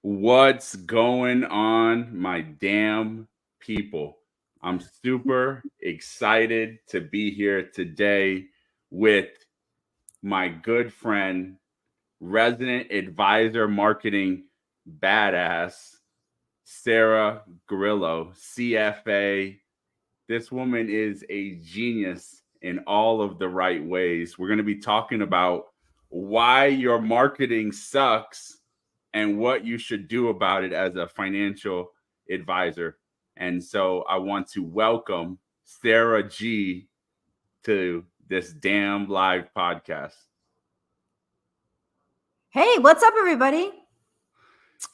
What's going on, my damn people? I'm super excited to be here today with my good friend, resident advisor marketing badass, Sara Grillo, CFA. This woman is a genius in all of the right ways. We're going to be talking about why your marketing sucks and what you should do about it as a financial advisor. And so I want to welcome Sara G to this D.A.M live podcast. Hey, what's up, everybody?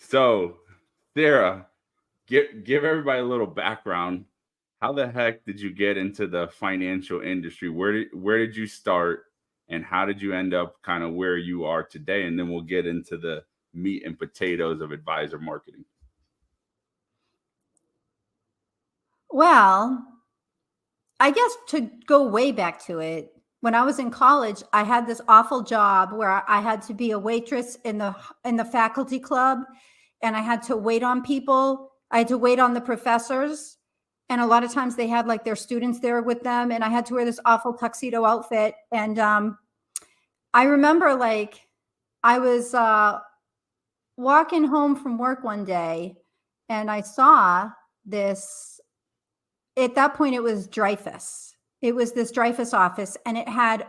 So, Sara, give everybody a little background. How the heck did you get into the financial industry? Where did you start, and how did you end up kind of where you are today? And then we'll get into the meat and potatoes of advisor marketing. Well, I guess to go way back to it, when I was in college, I had this awful job where I had to be a waitress in the faculty club, and I had to wait on people. I had to wait on the professors, and a lot of times they had like their students there with them, and I had to wear this awful tuxedo outfit. And I remember like I was walking home from work one day, and I saw this. At that point, it was Dreyfus. It was this Dreyfus office, and it had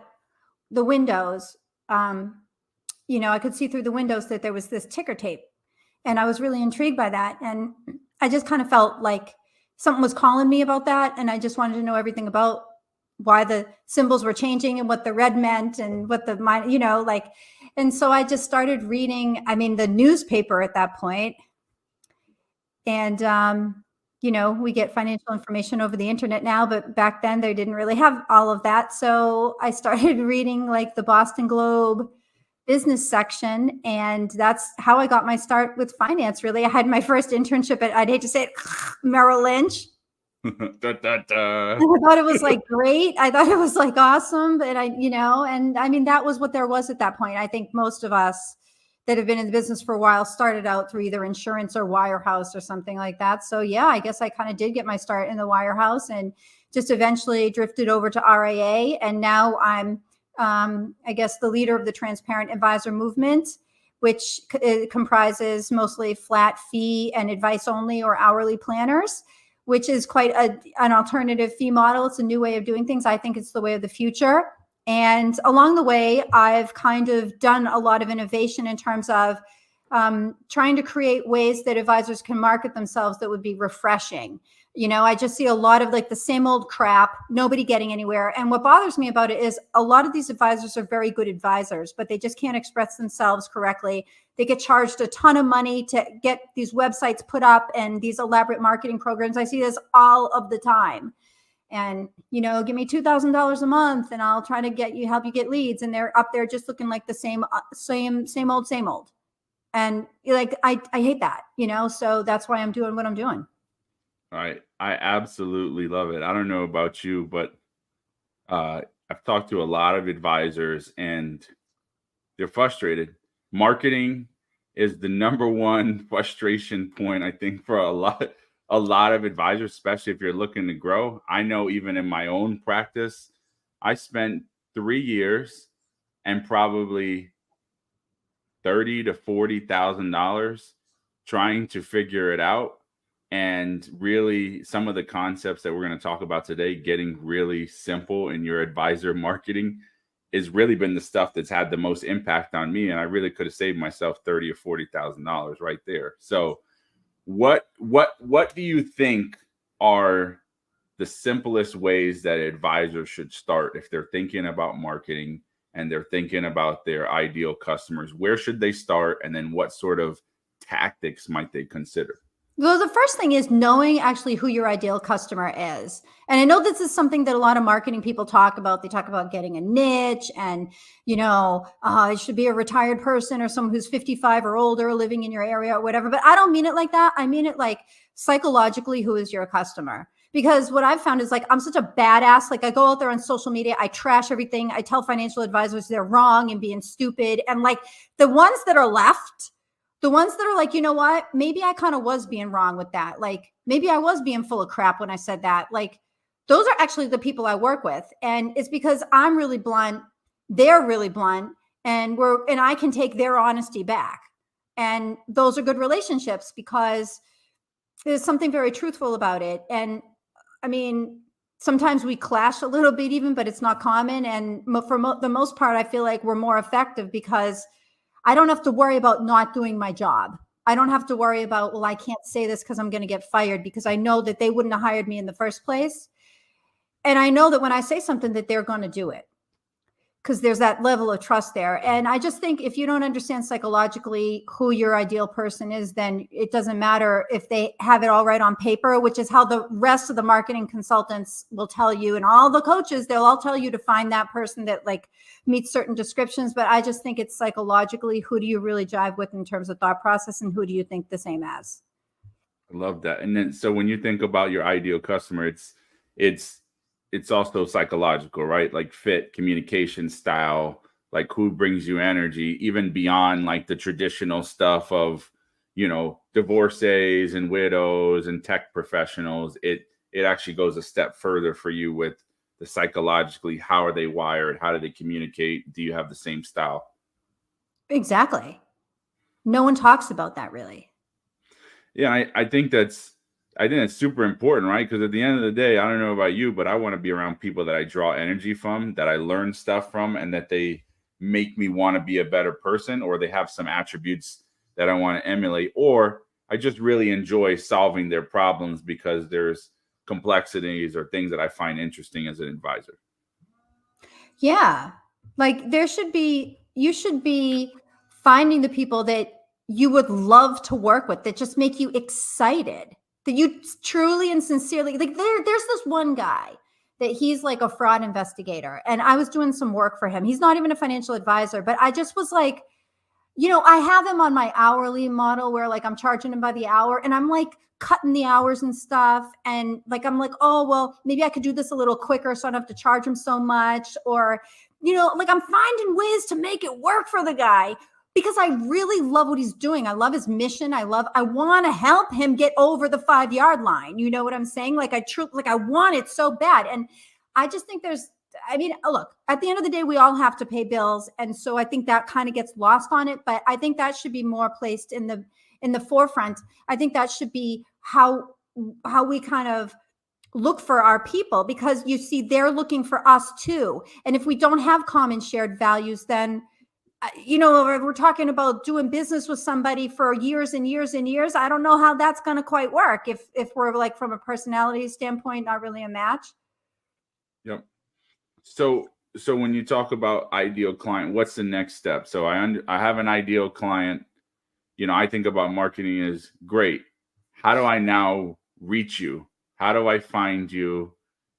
the windows. I could see through the windows that there was this ticker tape, and I was really intrigued by that. And I just kind of felt like something was calling me about that, and I just wanted to know everything about why the symbols were changing and what the red meant and what the And so I just started reading. The newspaper at that point, and we get financial information over the internet now, but back then they didn't really have all of that. So I started reading like the Boston Globe business section, and that's how I got my start with finance. Really, I had my first internship at, I'd hate to say it, Merrill Lynch. Da, da, da. I thought it was like great. I thought it was like awesome, but that was what there was at that point. I think most of us that have been in the business for a while started out through either insurance or wirehouse or something like that. So yeah, I guess I kind of did get my start in the wirehouse and just eventually drifted over to RIA. And now I'm, I guess, the leader of the Transparent Advisor Movement, which comprises mostly flat fee and advice only or hourly planners, which is quite an alternative fee model. It's a new way of doing things. I think it's the way of the future. And along the way, I've kind of done a lot of innovation in terms of trying to create ways that advisors can market themselves that would be refreshing. I just see a lot of like the same old crap, nobody getting anywhere. And what bothers me about it is a lot of these advisors are very good advisors, but they just can't express themselves correctly. They get charged a ton of money to get these websites put up and these elaborate marketing programs. I see this all of the time. And, give me $2,000 a month and I'll try to help you get leads. And they're up there just looking like the same old. And like, I hate that, so that's why I'm doing what I'm doing. All right. I absolutely love it. I don't know about you, but I've talked to a lot of advisors and they're frustrated. Marketing is the number one frustration point, I think, for a lot of advisors, especially if you're looking to grow. I know even in my own practice, I spent 3 years and probably $30,000 to $40,000 trying to figure it out. And really, some of the concepts that we're going to talk about today, getting really simple in your advisor marketing, has really been the stuff that's had the most impact on me. And I really could have saved myself $30,000 or $40,000 right there. So what do you think are the simplest ways that advisors should start if they're thinking about marketing and they're thinking about their ideal customers? Where should they start? And then what sort of tactics might they consider? Well, the first thing is knowing actually who your ideal customer is. And I know this is something that a lot of marketing people talk about. They talk about getting a niche and, it should be a retired person or someone who's 55 or older living in your area or whatever. But I don't mean it like that. I mean it like psychologically, who is your customer? Because what I've found is like, I'm such a badass. Like I go out there on social media, I trash everything. I tell financial advisors they're wrong and being stupid. And like the ones that are left The ones that are like, you know what, maybe I kind of was being wrong with that. Like maybe I was being full of crap when I said that. Like those are actually the people I work with. And it's because I'm really blunt. They're really blunt, and I can take their honesty back. And those are good relationships because there's something very truthful about it. And I mean, sometimes we clash a little bit even, but it's not common. And for the most part, I feel like we're more effective because I don't have to worry about not doing my job. I don't have to worry about, well, I can't say this because I'm going to get fired, because I know that they wouldn't have hired me in the first place. And I know that when I say something that they're going to do it, because there's that level of trust there. And I just think if you don't understand psychologically who your ideal person is, then it doesn't matter if they have it all right on paper, which is how the rest of the marketing consultants will tell you. And all the coaches, they'll all tell you to find that person that like meets certain descriptions. But I just think it's psychologically, who do you really jive with in terms of thought process, and who do you think the same as? I love that. And then, so when you think about your ideal customer, it's also psychological, right? Like fit, communication style, like who brings you energy, even beyond like the traditional stuff of, divorcees and widows and tech professionals. It actually goes a step further for you with the psychologically, how are they wired? How do they communicate? Do you have the same style? Exactly. No one talks about that really. Yeah, I think that's super important, right? Because at the end of the day, I don't know about you, but I want to be around people that I draw energy from, that I learn stuff from, and that they make me want to be a better person, or they have some attributes that I want to emulate, or I just really enjoy solving their problems because there's complexities or things that I find interesting as an advisor. Yeah. Like you should be finding the people that you would love to work with, that just make you excited, that you truly and sincerely like. There's this one guy that he's like a fraud investigator, and I was doing some work for him. He's not even a financial advisor, but I just was like, I have him on my hourly model where like I'm charging him by the hour, and I'm like cutting the hours and stuff. And like, I'm like, oh, well, maybe I could do this a little quicker so I don't have to charge him so much. Or, like I'm finding ways to make it work for the guy because I really love what he's doing. I love his mission. I want to help him get over the 5-yard line. You know what I'm saying? Like I want it so bad. And I just think look, at the end of the day, we all have to pay bills. And so I think that kind of gets lost on it, but I think that should be more placed in the forefront. I think that should be how we kind of look for our people, because you see, they're looking for us too. And if we don't have common shared values, then, we're talking about doing business with somebody for years and years and years. I don't know how that's going to quite work if we're like, from a personality standpoint, not really a match. Yep. So when you talk about ideal client, what's the next step? So I have an ideal client. I think about marketing as great. How do I now reach you? How do I find you?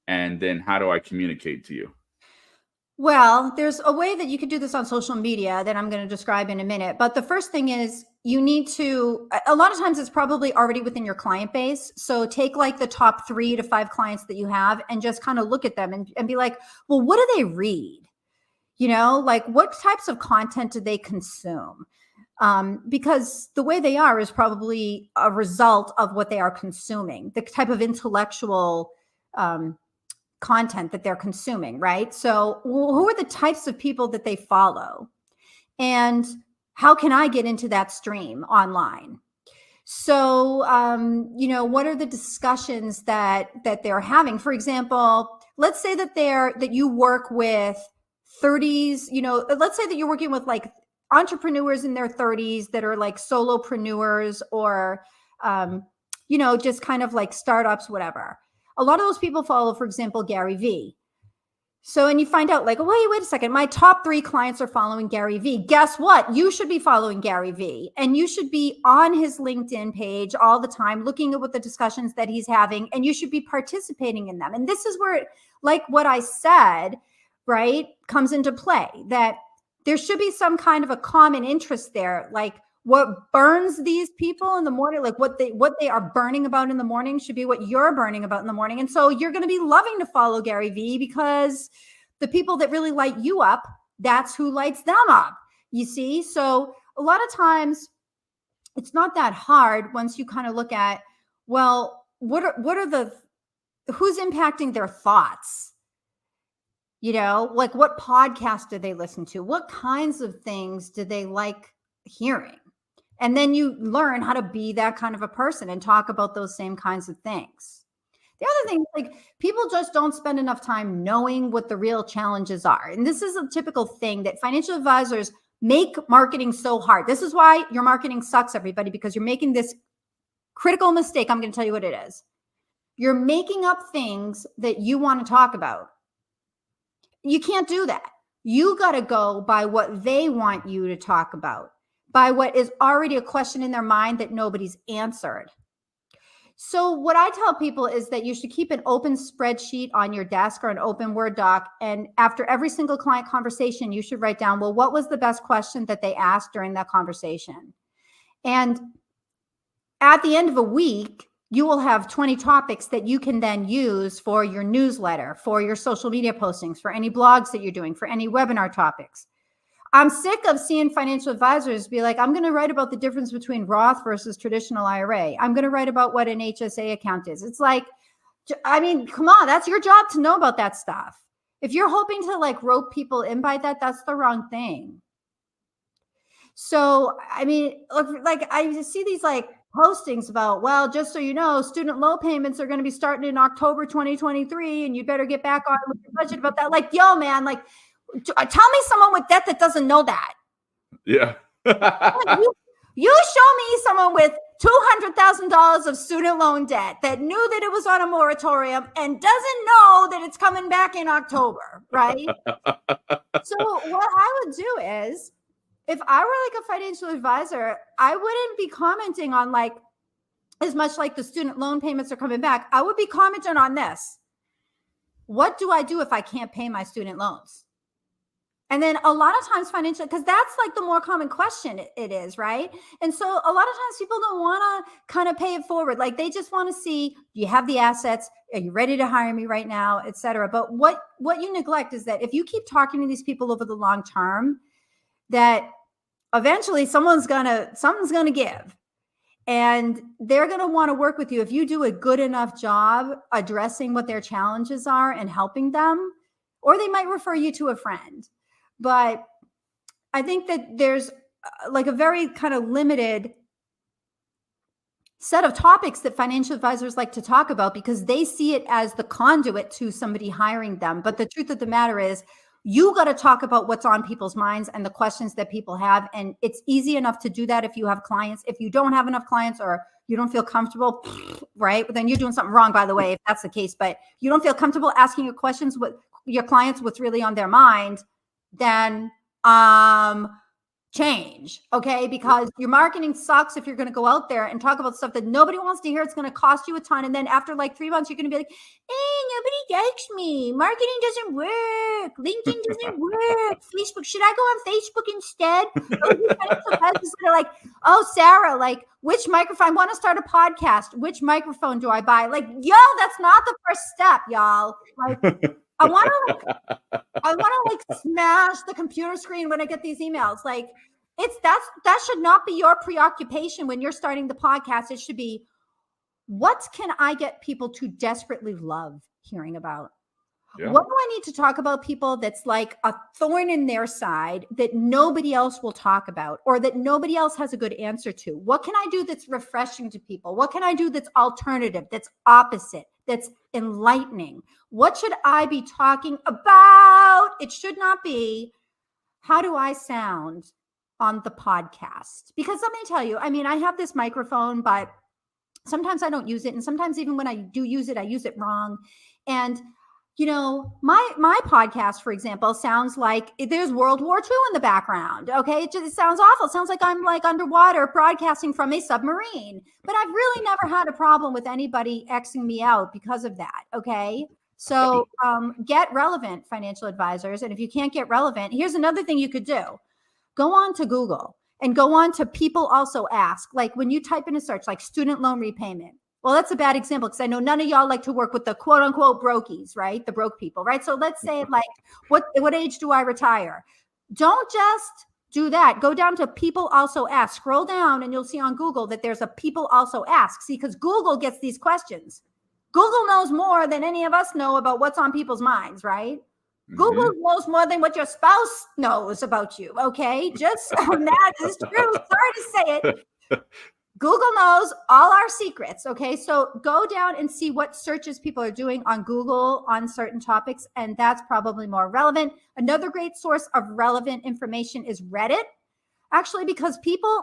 And then how do I communicate to you? Well, there's a way that you could do this on social media that I'm going to describe in a minute. But the first thing is, you need to, a lot of times it's probably already within your client base. So take like the top 3 to 5 clients that you have and just kind of look at them and be like, well, what do they read? Like what types of content do they consume? Because the way they are is probably a result of what they are consuming, the type of intellectual content that they're consuming, right? So who are the types of people that they follow? And how can I get into that stream online? So, what are the discussions that they're having? For example, let's say that you work with 30s, let's say that you're working with like entrepreneurs in their 30s that are like solopreneurs or, just kind of like startups, whatever. A lot of those people follow, for example, Gary Vee. So, and you find out like, wait a second, my top 3 clients are following Gary Vee. Guess what? You should be following Gary Vee, and you should be on his LinkedIn page all the time, looking at what the discussions that he's having, and you should be participating in them. And this is where, like what I said, right, comes into play, that there should be some kind of a common interest there. Like what burns these people in the morning, like what they are burning about in the morning should be what you're burning about in the morning. And so you're going to be loving to follow Gary Vee, because the people that really light you up, that's who lights them up, you see? So a lot of times it's not that hard once you kind of look at, well, what are who's impacting their thoughts? You know, like what podcast do they listen to? What kinds of things do they like hearing? And then you learn how to be that kind of a person and talk about those same kinds of things. The other thing, like people just don't spend enough time knowing what the real challenges are. And this is a typical thing that financial advisors make marketing so hard. This is why your marketing sucks, everybody, because you're making this critical mistake. I'm going to tell you what it is. You're making up things that you want to talk about. You can't do that. You got to go by what they want you to talk about, by what is already a question in their mind that nobody's answered. So what I tell people is that you should keep an open spreadsheet on your desk or an open Word doc. And after every single client conversation, you should write down, well, what was the best question that they asked during that conversation? And at the end of a week, you will have 20 topics that you can then use for your newsletter, for your social media postings, for any blogs that you're doing, for any webinar topics. I'm sick of seeing financial advisors be like, I'm going to write about the difference between Roth versus traditional IRA. I'm going to write about what an HSA account is. It's like, I mean, come on, that's your job to know about that stuff. If you're hoping to like rope people in by that, that's the wrong thing. So, I mean, like I see these like postings about, well, just so you know, student loan payments are going to be starting in October 2023, and you better get back on with your budget about that. Like, yo, man, like, tell me someone with debt that doesn't know that. Yeah. you show me someone with $200,000 of student loan debt that knew that it was on a moratorium and doesn't know that it's coming back in October, right? So what I would do is, if I were like a financial advisor, I wouldn't be commenting on like as much like the student loan payments are coming back. I would be commenting on this. What do I do if I can't pay my student loans? And then a lot of times financial, because that's like the more common question it is, right? And so a lot of times people don't want to kind of pay it forward. Like they just want to see, do you have the assets? Are you ready to hire me right now, et cetera? But what you neglect is that if you keep talking to these people over the long term, that eventually something's gonna give, and they're gonna want to work with you if you do a good enough job addressing what their challenges are and helping them, or they might refer you to a friend. But I think that there's like a very kind of limited set of topics that financial advisors like to talk about because they see it as the conduit to somebody hiring them. But the truth of the matter is, you got to talk about what's on people's minds and the questions that people have. And it's easy enough to do that if you have clients. If you don't have enough clients or you don't feel comfortable, right? Then you're doing something wrong, by the way, if that's the case. But you don't feel comfortable asking your questions with your clients, what's really on their mind, then change, okay? Because your marketing sucks if you're going to go out there and talk about stuff that nobody wants to hear. It's going to cost you a ton. And then after like 3 months, you're going to be like, hey, nobody likes me. Marketing doesn't work. LinkedIn doesn't work. Facebook, should I go on Facebook instead? They're like, oh, Sara, like which microphone? I want to start a podcast. Which microphone do I buy? Like, yo, that's not the first step, y'all. Like, I want to like smash the computer screen when I get these emails. Like that should not be your preoccupation when you're starting the podcast. It should be, what can I get people to desperately love hearing about? Yeah. What do I need to talk about people that's like a thorn in their side that nobody else will talk about or that nobody else has a good answer to? What can I do that's refreshing to people? What can I do that's alternative, that's opposite, that's enlightening? What should I be talking about? It should not be, how do I sound on the podcast? Because let me tell you, I mean, I have this microphone, but sometimes I don't use it. And sometimes even when I do use it, I use it wrong. And you know, my podcast, for example, sounds like there's World War II in the background. Okay. It sounds awful. It sounds like I'm like underwater broadcasting from a submarine, but I've really never had a problem with anybody Xing me out because of that. Okay. So get relevant, financial advisors. And if you can't get relevant, here's another thing you could do. Go on to Google and go on to people also ask, like when you type in a search, like student loan repayment. Well, that's a bad example because I know none of y'all like to work with the quote unquote brokies, right? The broke people, right? So let's say like, what age do I retire? Don't just do that. Go down to people also ask. Scroll down and you'll see on Google that there's a people also ask. See, because Google gets these questions. Google knows more than any of us know about what's on people's minds, right? Google knows more than what your spouse knows about you. Okay. Just that is true. Sorry to say it. Google knows all our secrets. Okay. So go down and see what searches people are doing on Google on certain topics. And that's probably more relevant. Another great source of relevant information is Reddit, actually, because people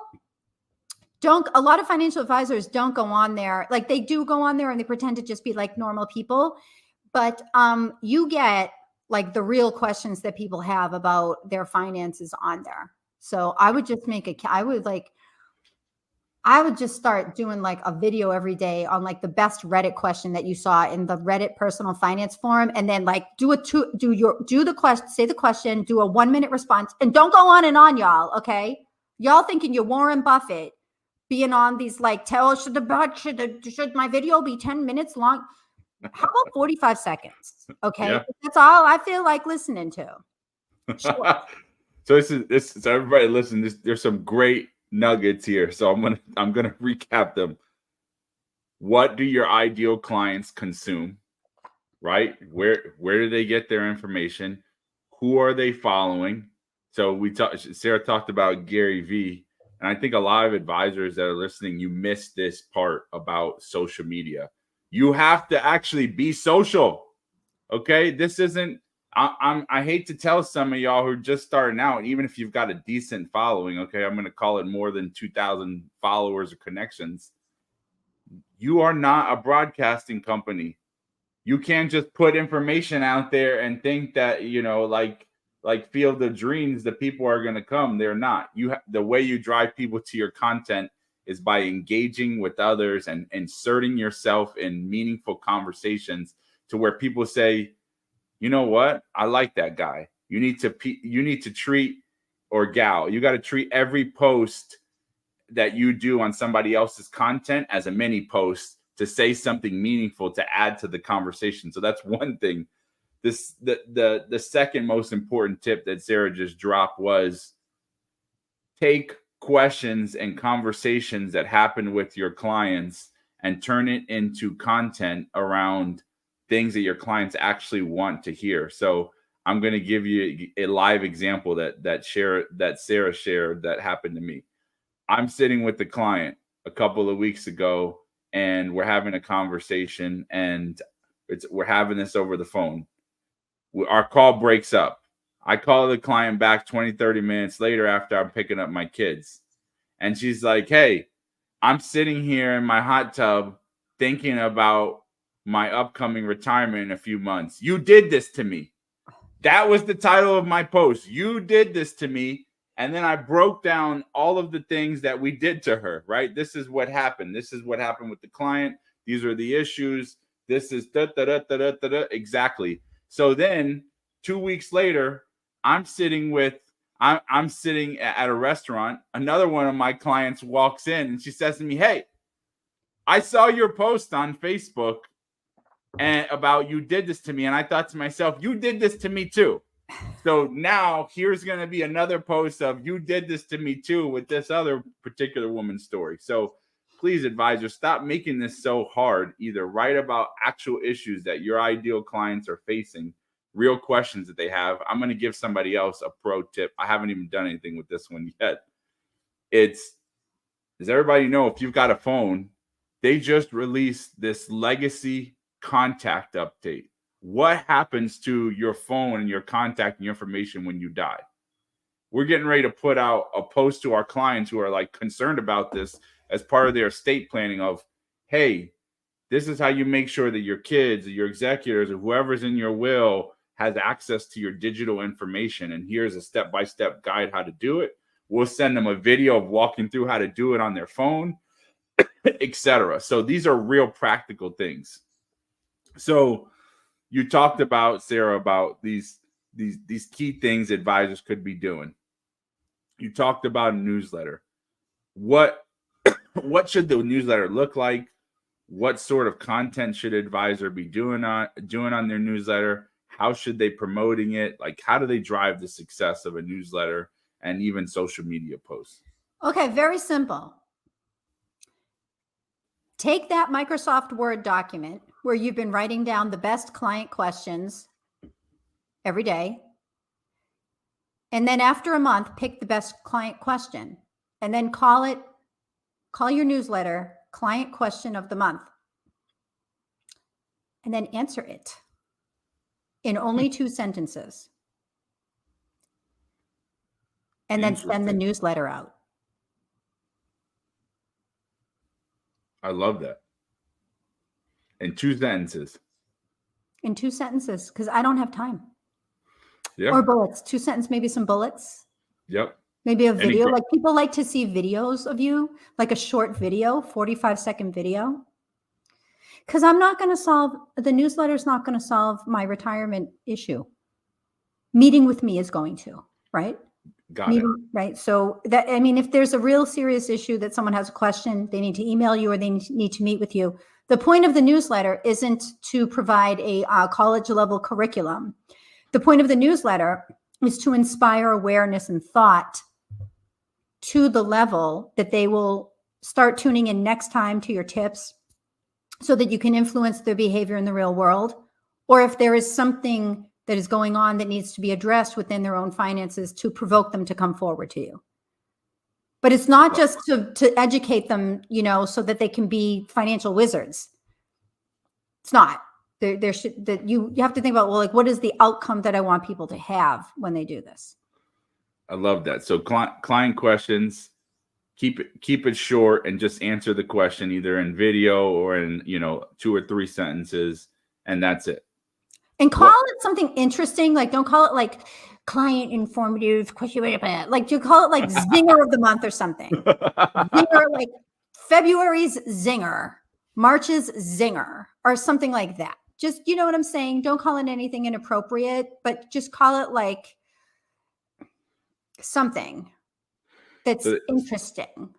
a lot of financial advisors don't go on there. Like they do go on there and they pretend to just be like normal people. But you get like the real questions that people have about their finances on there. So I would just I would just start doing like a video every day on like the best Reddit question that you saw in the Reddit personal finance forum. And then like say the question, do a 1 minute response, and don't go on and on, y'all. Okay. Y'all thinking you're Warren Buffett being on these like, should my video be 10 minutes long? How about 45 seconds? Okay. Yeah. That's all I feel like listening to. Sure. So so everybody listen, there's some great nuggets here. So I'm gonna recap them. What do your ideal clients consume? Right? Where do they get their information? Who are they following? So Sara talked about Gary Vee, and I think a lot of advisors that are listening, you missed this part about social media. You have to actually be social. Okay? This isn't I hate to tell some of y'all who are just starting out, even if you've got a decent following, okay, I'm going to call it more than 2,000 followers or connections. You are not a broadcasting company. You can't just put information out there and think that, like Field of Dreams, the people are going to come. They're not. The way you drive people to your content is by engaging with others and inserting yourself in meaningful conversations to where people say, you know what? I like that guy. You need to treat, or gal, you got to treat every post that you do on somebody else's content as a mini post to say something meaningful to add to the conversation. So that's one thing. The second most important tip that Sara just dropped was take questions and conversations that happen with your clients and turn it into content around things that your clients actually want to hear. So I'm going to give you a live example that Sara shared that happened to me. I'm sitting with the client a couple of weeks ago, and we're having a conversation, and we're having this over the phone. Our call breaks up. I call the client back 20, 30 minutes later after I'm picking up my kids. And she's like, hey, I'm sitting here in my hot tub thinking about my upcoming retirement in a few months. You did this to me. That was the title of my post. You did this to me. And then I broke down all of the things that we did to her, right? This is what happened. This is what happened with the client. These are the issues. This is exactly. So then 2 weeks later, I'm sitting at a restaurant. Another one of my clients walks in and she says to me, hey, I saw your post on Facebook and about you did this to me. And I thought to myself, you did this to me too. So now here's going to be another post of you did this to me too with this other particular woman's story. So please, advisors, stop making this so hard. Either write about actual issues that your ideal clients are facing, real questions that they have. I'm going to give somebody else a pro tip. I haven't even done anything with this one yet. Does everybody know, if you've got a phone, they just released this legacy contact update. What happens to your phone and your contact and your information when you die? We're getting ready to put out a post to our clients who are like concerned about this as part of their estate planning of, hey, this is how you make sure that your kids or your executors or whoever's in your will has access to your digital information. And here's a step-by-step guide how to do it. We'll send them a video of walking through how to do it on their phone, etc. So these are real practical things. So you talked about, Sara, about these key things advisors could be doing. You talked about a newsletter. What should the newsletter look like? What sort of content should an advisor be doing on their newsletter? How should they promoting it? Like, how do they drive the success of a newsletter? and even social media posts? Okay, very simple. Take that Microsoft Word document where you've been writing down the best client questions every day. And then after a month, pick the best client question and then call your newsletter Client Question of the Month. And then answer it in only 2 sentences. And then send the newsletter out. I love that. In 2 sentences. In 2 sentences, because I don't have time. Yeah. Or bullets. 2 sentences, maybe some bullets. Yep. Maybe a video. Like people like to see videos of you, like a short video, 45-second video. Because I'm not going to solve, the newsletter is not going to solve my retirement issue. Meeting with me is going to, right? Got it. Right. So that, I mean, if there's a real serious issue that someone has a question, they need to email you or they need to meet with you. The point of the newsletter isn't to provide a college level curriculum. The point of the newsletter is to inspire awareness and thought to the level that they will start tuning in next time to your tips so that you can influence their behavior in the real world. Or if there is something that is going on that needs to be addressed within their own finances, to provoke them to come forward to you. But it's not just to educate them, you know, so that they can be financial wizards. It's not. There should, that you have to think about, well, like, what is the outcome that I want people to have when they do this? I love that. So client questions, keep it short and just answer the question either in video or in, 2 or 3 sentences, and that's it. And call it something interesting. Like, don't call it like client informative question. Like, you call it like zinger of the month or something. Zinger, like February's zinger, March's zinger, or something like that. Just, you know what I'm saying? Don't call it anything inappropriate, but just call it like something that's interesting.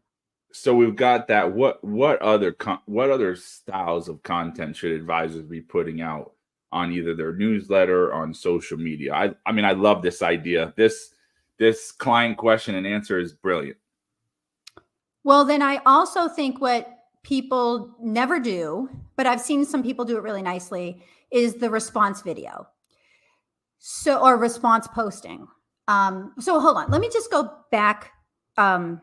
So we've got that. What other styles of content should advisors be putting out on either their newsletter or on social media? I mean, I love this idea. This client question and answer is brilliant. Well, then I also think what people never do, but I've seen some people do it really nicely, is the response video. Or response posting. So hold on, let me just go back and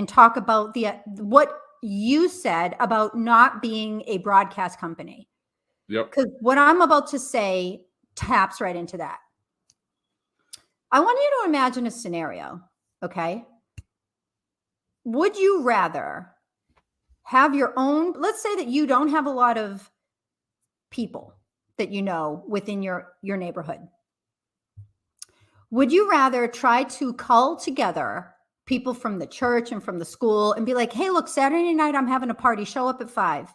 talk about what you said about not being a broadcast company. Yep. Because what I'm about to say taps right into that. I want you to imagine a scenario, okay? Would you rather have your own, let's say that you don't have a lot of people that you know within your neighborhood. Would you rather try to cull together people from the church and from the school and be like, hey, look, Saturday night, I'm having a party, show up at 5.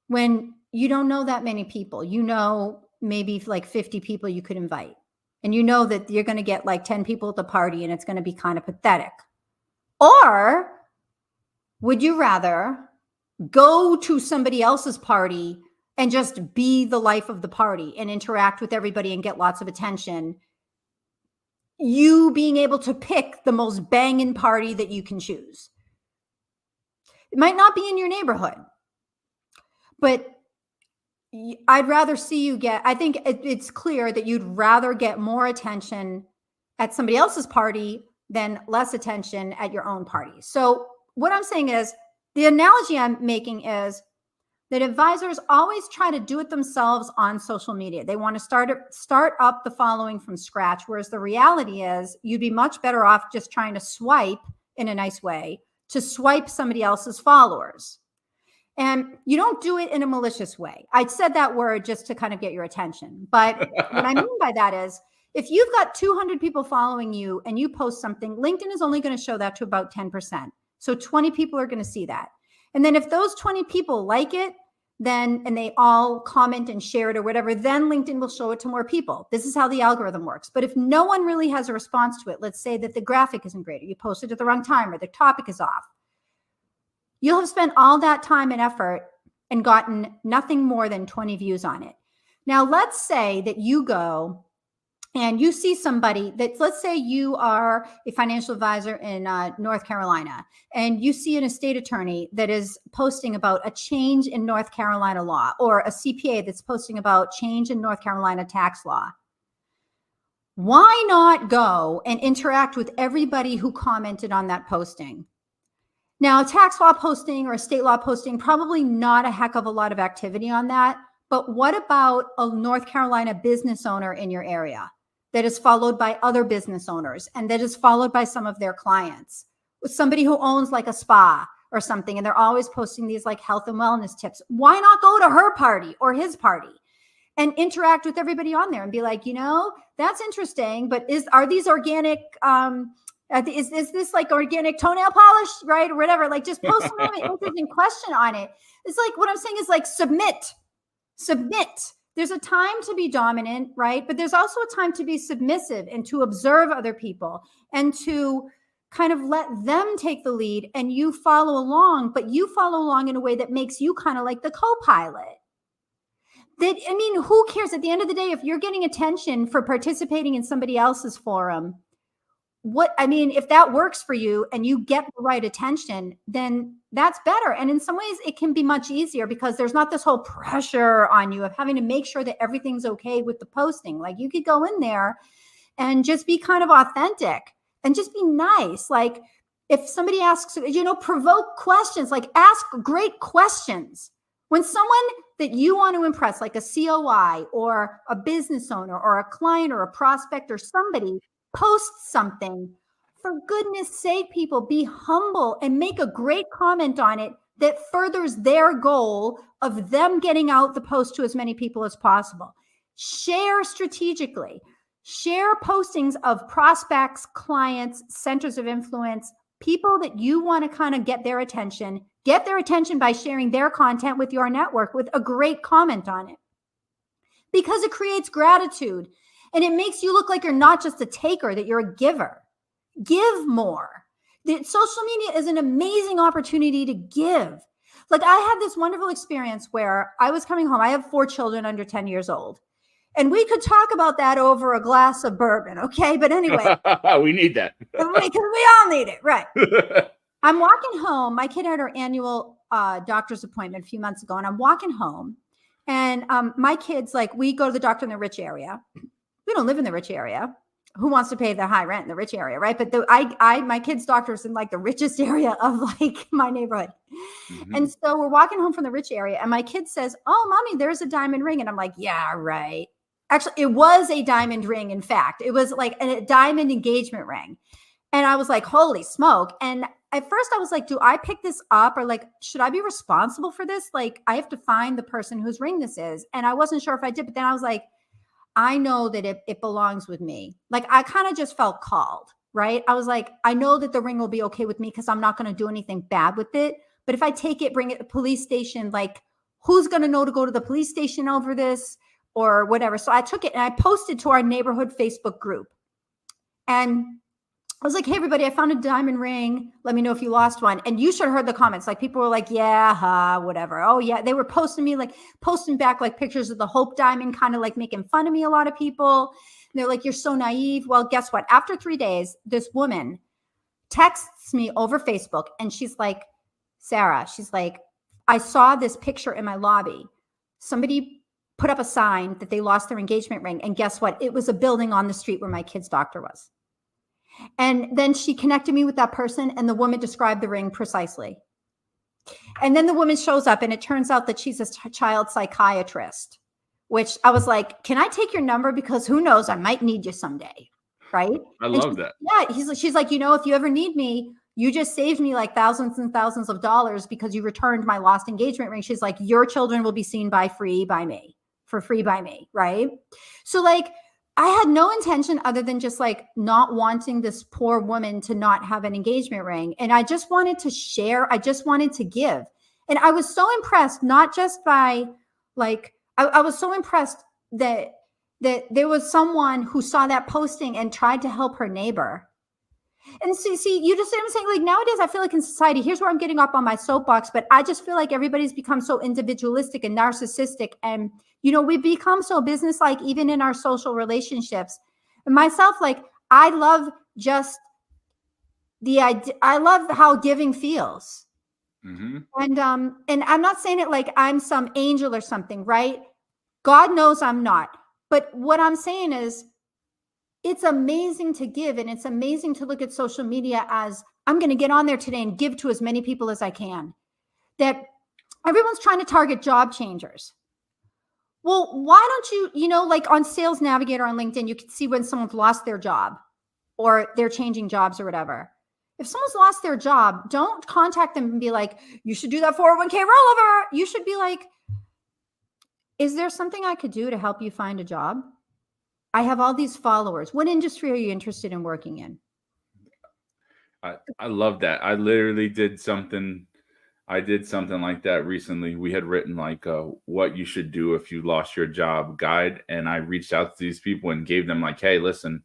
When you don't know that many people, you know, maybe like 50 people you could invite. And you know that you're going to get like 10 people at the party and it's going to be kind of pathetic. Or would you rather go to somebody else's party and just be the life of the party and interact with everybody and get lots of attention? You being able to pick the most banging party that you can choose. It might not be in your neighborhood, but I'd rather see you get, I think it's clear that you'd rather get more attention at somebody else's party than less attention at your own party. So what I'm saying is, the analogy I'm making is that advisors always try to do it themselves on social media. They want to start up the following from scratch, whereas the reality is you'd be much better off just trying to swipe in a nice way to swipe somebody else's followers. And you don't do it in a malicious way. I said that word just to kind of get your attention. But what I mean by that is, if you've got 200 people following you and you post something, LinkedIn is only going to show that to about 10%. So 20 people are going to see that. And then if those 20 people like it, and they all comment and share it or whatever, then LinkedIn will show it to more people. This is how the algorithm works. But if no one really has a response to it, let's say that the graphic isn't great, or you posted at the wrong time, or the topic is off, you'll have spent all that time and effort and gotten nothing more than 20 views on it. Now, let's say that you go and you see somebody that, let's say you are a financial advisor in North Carolina, and you see an estate attorney that is posting about a change in North Carolina law, or a CPA that's posting about change in North Carolina tax law. Why not go and interact with everybody who commented on that posting? Now, tax law posting or state law posting, probably not a heck of a lot of activity on that. But what about a North Carolina business owner in your area that is followed by other business owners and that is followed by some of their clients? With somebody who owns like a spa or something, and they're always posting these like health and wellness tips. Why not go to her party or his party and interact with everybody on there and be like, that's interesting, but are these organic, is this like organic toenail polish, right? Or whatever, like just post some interesting question on it. It's like, what I'm saying is like, submit. There's a time to be dominant, right? But there's also a time to be submissive and to observe other people and to kind of let them take the lead, and you follow along, but you follow along in a way that makes you kind of like the co-pilot. Who cares at the end of the day if you're getting attention for participating in somebody else's forum? If that works for you and you get the right attention, then that's better. And in some ways it can be much easier because there's not this whole pressure on you of having to make sure that everything's okay with the posting. Like, you could go in there and just be kind of authentic and just be nice. Like, if somebody asks, provoke questions, like ask great questions. When someone that you want to impress, like a COI or a business owner or a client or a prospect or somebody, post something, for goodness sake, people, be humble and make a great comment on it that furthers their goal of them getting out the post to as many people as possible. Share strategically. Share postings of prospects, clients, centers of influence, people that you want to kind of get their attention by sharing their content with your network with a great comment on it, because it creates gratitude. And it makes you look like you're not just a taker, that you're a giver. Give more. Social media is an amazing opportunity to give. Like, I had this wonderful experience where I was coming home. I have 4 children under 10 years old. And we could talk about that over a glass of bourbon, okay? But anyway. We need that. Because we all need it, right? I'm walking home. My kid had her annual doctor's appointment a few months ago, and I'm walking home. And my kids, like, we go to the doctor in the rich area. We don't live in the rich area. Who wants to pay the high rent in the rich area, right? But my kid's doctor's in like the richest area of like my neighborhood. Mm-hmm. And so we're walking home from the rich area, and my kid says, "Oh, mommy, there's a diamond ring." And I'm like, "Yeah, right." Actually, it was a diamond ring. In fact, it was like a diamond engagement ring. And I was like, holy smoke. And at first I was like, do I pick this up, or like, should I be responsible for this? Like, I have to find the person whose ring this is. And I wasn't sure if I did, but then I was like, I know that it belongs with me. Like, I kind of just felt called, right? I was like, I know that the ring will be okay with me because I'm not going to do anything bad with it. But if I take it, bring it to the police station, like, who's going to know to go to the police station over this or whatever? So I took it and I posted to our neighborhood Facebook group. And I was like, hey, everybody, I found a diamond ring. Let me know if you lost one. And you should have heard the comments. Like, people were like, yeah, whatever. Oh, yeah. They were posting back like pictures of the Hope diamond, kind of like making fun of me, a lot of people. And they're like, you're so naive. Well, guess what? After 3 days, this woman texts me over Facebook, and she's like, Sara, she's like, I saw this picture in my lobby. Somebody put up a sign that they lost their engagement ring. And guess what? It was a building on the street where my kid's doctor was. And then she connected me with that person, and the woman described the ring precisely. And then the woman shows up, and it turns out that she's a child psychiatrist, which I was like, can I take your number? Because who knows, I might need you someday. Right. I love that. Yeah. She's like, if you ever need me, you just saved me like thousands and thousands of dollars because you returned my lost engagement ring. She's like, your children will be seen for free by me. Right. So like, I had no intention other than just like not wanting this poor woman to not have an engagement ring. And I just wanted to share. I just wanted to give. And I was so impressed, not just by like, I was so impressed that there was someone who saw that posting and tried to help her neighbor. And see, you just see what I'm saying? Like, nowadays, I feel like in society, here's where I'm getting up on my soapbox, but I just feel like everybody's become so individualistic and narcissistic. And, we become so businesslike, even in our social relationships, myself, like, I love just the idea. I love how giving feels. Mm-hmm. And I'm not saying it like I'm some angel or something, right? God knows I'm not. But what I'm saying is, it's amazing to give, and it's amazing to look at social media as, I'm going to get on there today and give to as many people as I can. That everyone's trying to target job changers. Well, why don't you, like on Sales Navigator on LinkedIn, you can see when someone's lost their job or they're changing jobs or whatever. If someone's lost their job, don't contact them and be like, you should do that 401k rollover. You should be like, is there something I could do to help you find a job? I have all these followers. What industry are you interested in working in? I love that. I literally did something. I did something like that recently. We had written like what you should do if you lost your job guide. And I reached out to these people and gave them like, hey, listen,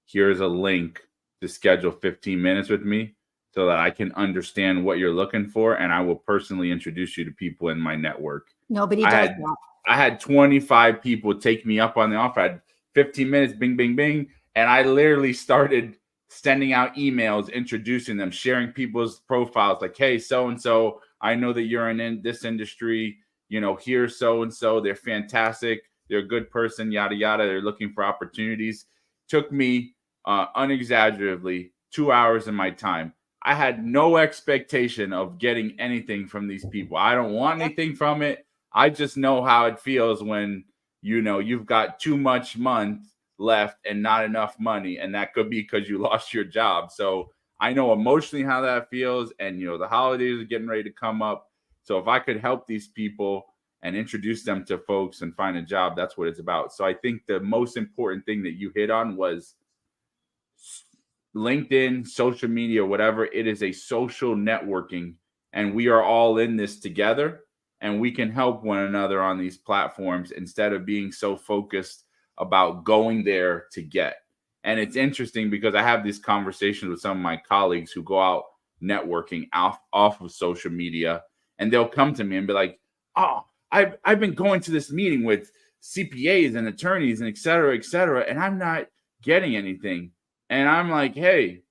here's a link to schedule 15 minutes with me so that I can understand what you're looking for. And I will personally introduce you to people in my network. Nobody does that. I had 25 people take me up on the offer. I had 15 minutes, bing, bing, bing. And I literally started sending out emails, introducing them, sharing people's profiles like, hey, so-and-so, I know that you're in this industry, here's so-and-so, they're fantastic, they're a good person, yada, yada, they're looking for opportunities. Took me unexaggeratedly 2 hours of my time. I had no expectation of getting anything from these people. I don't want anything from it. I just know how it feels when, you've got too much month left and not enough money, and that could be because you lost your job. So I know emotionally how that feels, and the holidays are getting ready to come up. So if I could help these people and introduce them to folks and find a job, that's what it's about. So I think the most important thing that you hit on was LinkedIn, social media, whatever. It is a social networking, and we are all in this together, and we can help one another on these platforms instead of being so focused about going there to get. And it's interesting because I have these conversations with some of my colleagues who go out networking off of social media, and they'll come to me and be like, oh, I've been going to this meeting with CPAs and attorneys and et cetera, and I'm not getting anything. And I'm like, hey,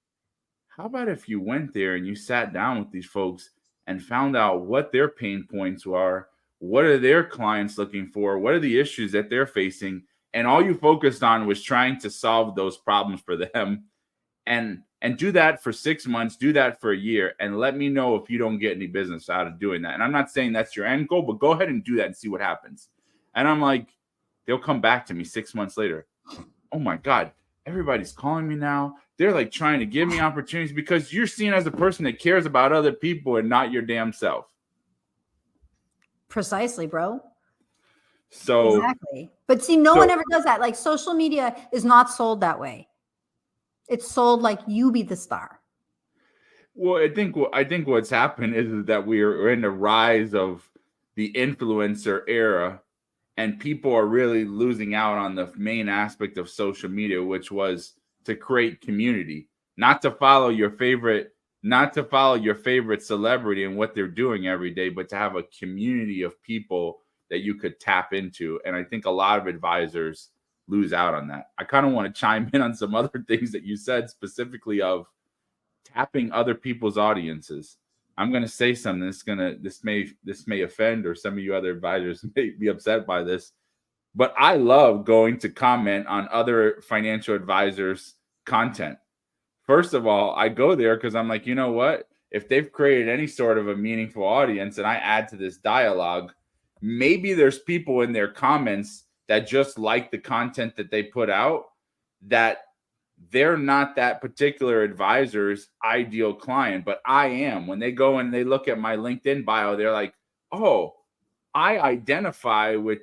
how about if you went there and you sat down with these folks and found out what their pain points are, what are their clients looking for, what are the issues that they're facing, and all you focused on was trying to solve those problems for them, and do that for 6 months, do that for a year, and let me know if you don't get any business out of doing that. And I'm not saying that's your end goal, but go ahead and do that and see what happens. And I'm like, they'll come back to me 6 months later. Oh my God, everybody's calling me now. They're like trying to give me opportunities because you're seen as a person that cares about other people and not your damn self. Precisely, bro. So exactly. But see, no one ever does that. Like, social media is not sold that way. It's sold like you be the star. Well, I think what's happened is that we're in the rise of the influencer era, and people are really losing out on the main aspect of social media, which was to create community, not to follow your favorite celebrity and what they're doing every day, but to have a community of people that you could tap into. And I think a lot of advisors lose out on that. I kind of want to chime in on some other things that you said, specifically of tapping other people's audiences. I'm going to say something. This may offend, or some of you other advisors may be upset by this, but I love going to comment on other financial advisors' content. First of all, I go there because I'm like, you know what? If they've created any sort of a meaningful audience and I add to this dialogue, maybe there's people in their comments that just like the content that they put out, that they're not that particular advisor's ideal client, but I am. When they go and they look at my LinkedIn bio, they're like, oh, I identify with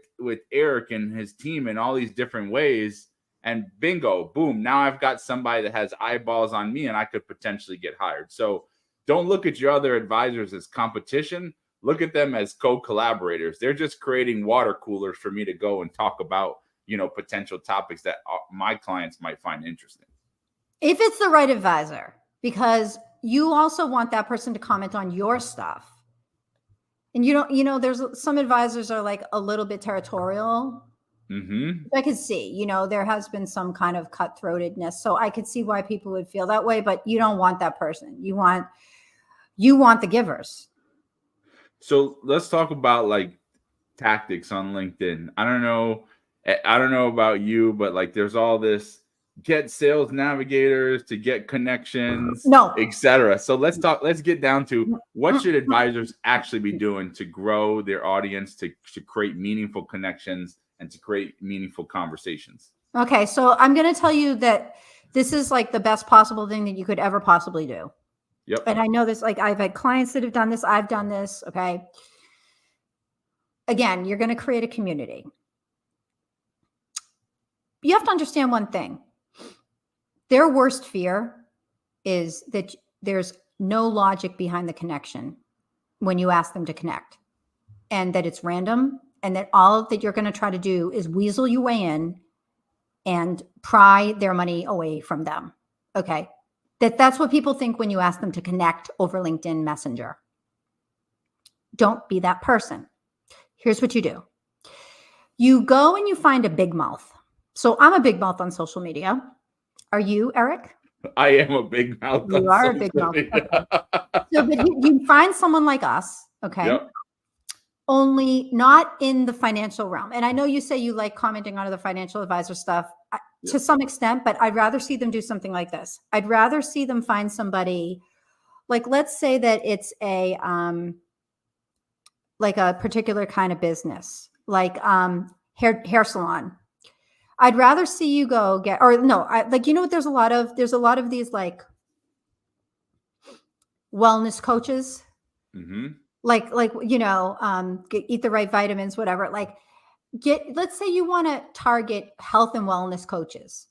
Eric and his team in all these different ways. And bingo, boom, now I've got somebody that has eyeballs on me and I could potentially get hired. So don't look at your other advisors as competition. Look at them as co-collaborators. They're just creating water coolers for me to go and talk about, potential topics that my clients might find interesting. If it's the right advisor, because you also want that person to comment on your stuff. And there's some advisors are like a little bit territorial. Mm-hmm. I could see, there has been some kind of cutthroatedness. So I could see why people would feel that way, but you don't want that person. You want the givers. So let's talk about like tactics on LinkedIn. I don't know about you, but like there's all this get sales navigators to get connections, No. etc. So let's get down to what should advisors actually be doing to grow their audience, to create meaningful connections and to create meaningful conversations. Okay, so I'm going to tell you that this is like the best possible thing that you could ever possibly do. Yep. And I know this, like I've had clients that have done this. I've done this. Okay. Again, you're going to create a community. You have to understand one thing. Their worst fear is that there's no logic behind the connection when you ask them to connect, and that it's random, and that all that you're going to try to do is weasel your way in and pry their money away from them. Okay. That's what people think when you ask them to connect over LinkedIn Messenger. Don't be that person. Here's what you do. You go and you find a big mouth. So I'm a big mouth on social media. Are you, Eric? I am a big mouth. You are a big mouth. Okay. So, but you find someone like us, okay? Yep. Only not in the financial realm. And I know you say you like commenting on the financial advisor stuff to some extent, but I'd rather see them do something like this. I'd rather see them find somebody, like, let's say that it's a particular kind of business, like hair salon. I'd rather see you go get, or no, there's a lot of these like wellness coaches, eat the right vitamins, whatever. Like let's say you want to target health and wellness coaches.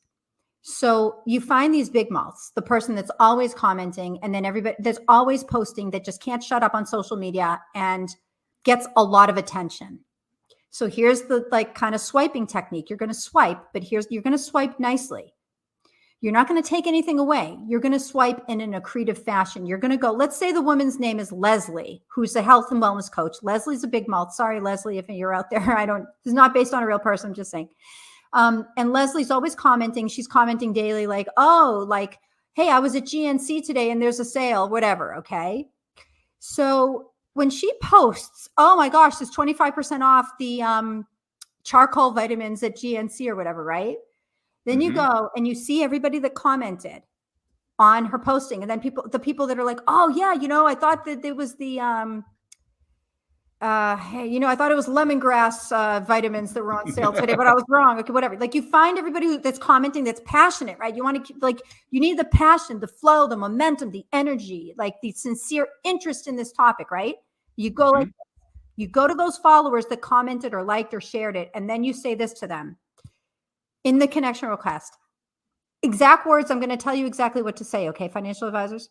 So you find these big mouths, the person that's always commenting, and then everybody that's always posting, that just can't shut up on social media and gets a lot of attention. So here's the kind of swiping technique. You're going to swipe, but you're going to swipe nicely. You're not going to take anything away. You're going to swipe in an accretive fashion. You're going to go, let's say the woman's name is Leslie, who's a health and wellness coach. Leslie's a big mouth. Sorry, Leslie, if you're out there. This is not based on a real person. I'm just saying. And Leslie's always commenting. She's commenting daily, like, oh, like, hey, I was at GNC today and there's a sale, whatever. Okay. So when she posts, oh my gosh, there's 25% off the charcoal vitamins at GNC or whatever, right? Then you go and you see everybody that commented on her posting. And then the people that are like, oh yeah, I thought that it was the, I thought it was lemongrass vitamins that were on sale today, but I was wrong. Okay, whatever. Like you find everybody that's commenting that's passionate, right? You want to you need the passion, the flow, the momentum, the energy, like the sincere interest in this topic, right? You go you go to those followers that commented or liked or shared it, and then you say this to them in the connection request. Exact words, I'm going to tell you exactly what to say, okay, financial advisors?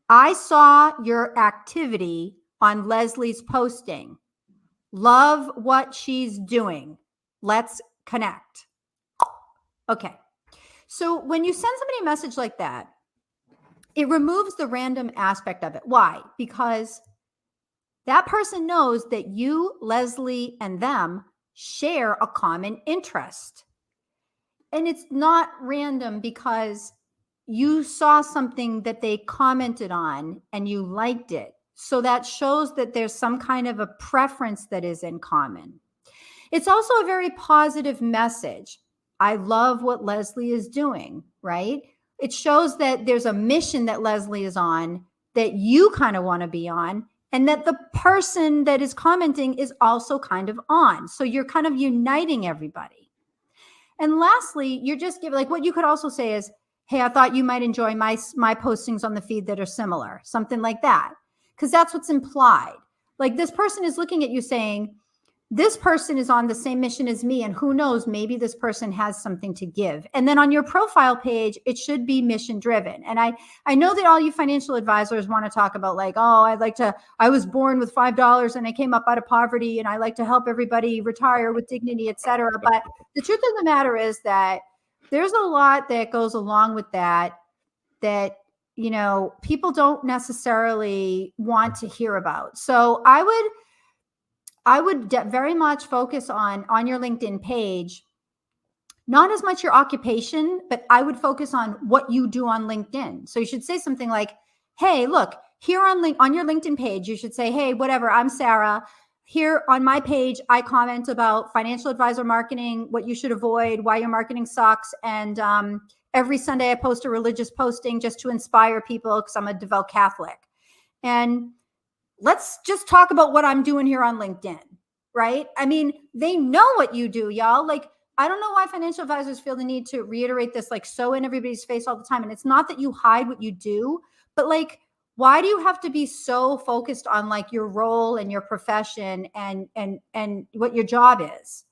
I saw your activity on Leslie's posting. Love what she's doing. Let's connect. Okay. So when you send somebody a message like that, it removes the random aspect of it. Why? Because that person knows that you, Leslie, and them share a common interest. And it's not random because you saw something that they commented on and you liked it. So that shows that there's some kind of a preference that is in common. It's also a very positive message. I love what Leslie is doing, right? It shows that there's a mission that Leslie is on that you kind of want to be on, and that the person that is commenting is also kind of on. So you're kind of uniting everybody. And lastly, you're just giving, like, what you could also say is, hey, I thought you might enjoy my postings on the feed that are similar, something like that. Because that's what's implied. Like this person is looking at you saying, this person is on the same mission as me, and who knows, maybe this person has something to give. And then on your profile page, it should be mission driven. And I know that all you financial advisors want to talk about, like, oh, I was born with $5 and I came up out of poverty and I like to help everybody retire with dignity, et cetera. But the truth of the matter is that there's a lot that goes along with that people don't necessarily want to hear about. So I I would very much focus on your LinkedIn page, not as much your occupation, but I would focus on what you do on LinkedIn. So you should say something like, hey, look, here on your LinkedIn page, you should say, hey, whatever, I'm Sara. Here on my page, I comment about financial advisor marketing, what you should avoid, why your marketing sucks. And every Sunday I post a religious posting just to inspire people because I'm a devout Catholic. And let's just talk about what I'm doing here on LinkedIn, right? I mean, they know what you do, y'all. Like, I don't know why financial advisors feel the need to reiterate this, like, so in everybody's face all the time. And it's not that you hide what you do, but like, why do you have to be so focused on like your role and your profession and what your job is?